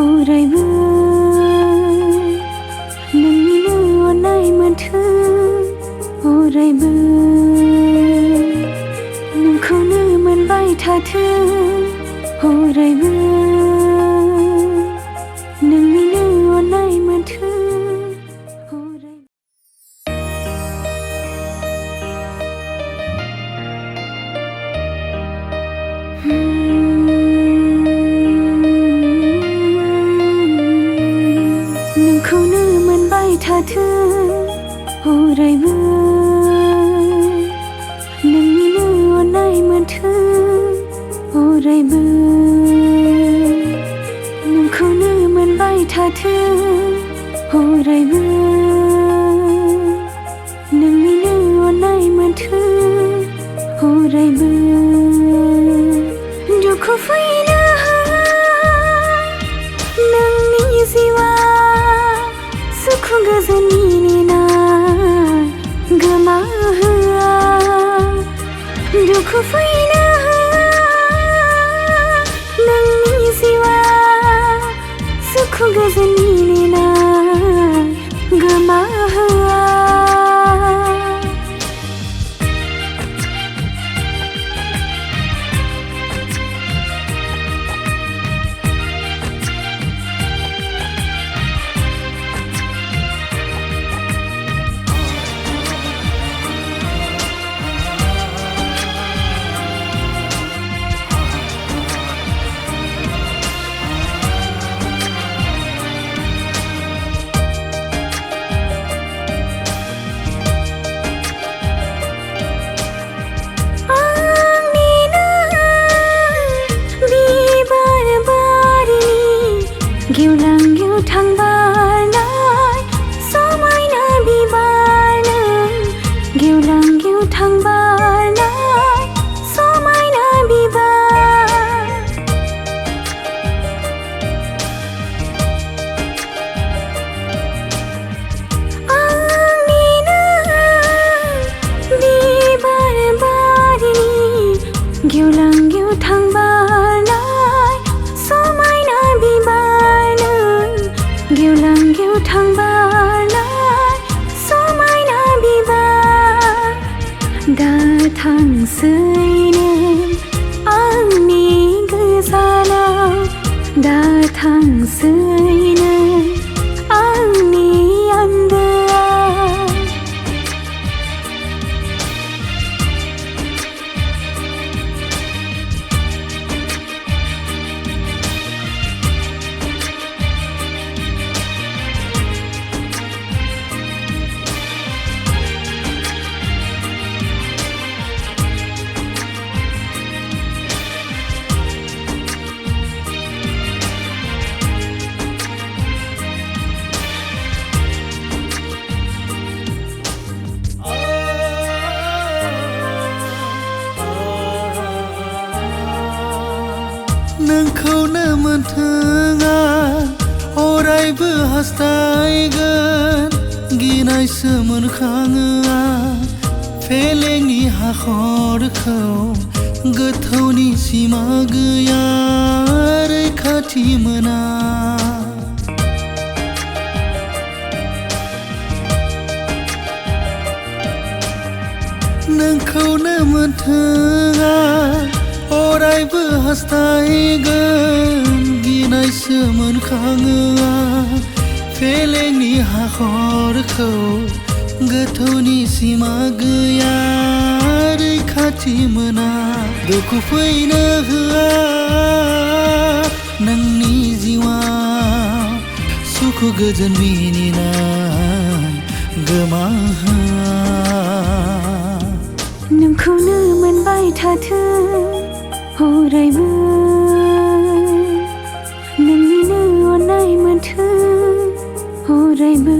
अरायबो नोंनिनो अननाय मोनथों अरायबो नोंखौनो मोनबाय थाथों अरायबो नोंनिनो अननाय मोनथों नोंखौनो मोनबाय थाथों अरायबो नोंनिनो अननाय मोनथों अरायबो नोंखौनो मोनबाय थाथों अरायबो नोंनिनो अननाय मोनथों अरायबो दुखु फैनो नोंनि जिउआ सुखु गोजोननि नेनाय गोमा होआ दुखु फैनो नोंनि जिउआ सुखु गोजोननि नेनाय गोमा होआ गेवलां गेवथां बारनाय समायना बिबार नों गेवलां गेवथां बारनाय समायना बिबार आंनिनो बिबार बारिनि गेवलां गेवथां बारनाय समायना बिबार गेवलां गेवथां बारनाय समायना बिबार दा थांसै नों आंनि गोजानाव दा थांसै नों आंनि आन्दोआव नोंखौनो मोनथों आं अरायबो हास्थायगोन गिनायसो मोनखाङो आं फेलेंनि हाखरखौ गोथौनि सिमा गैया रैखाथि मोना नोंखौनो मोनथों आं अरायबो हास्थायगोन गिनायसो मोनखाङो आं फेलेंनि हाखरखौ गोथौनि सिमा गैया रैखाथि मोना दुखु फैनो होआ नोंनि जिउआव सुखु गोजोन मिनिनाय गोमा होआ नोंखौनो मोनबाय थाथों अरायबो नोंनिनो अननाय मोनथों अरायबो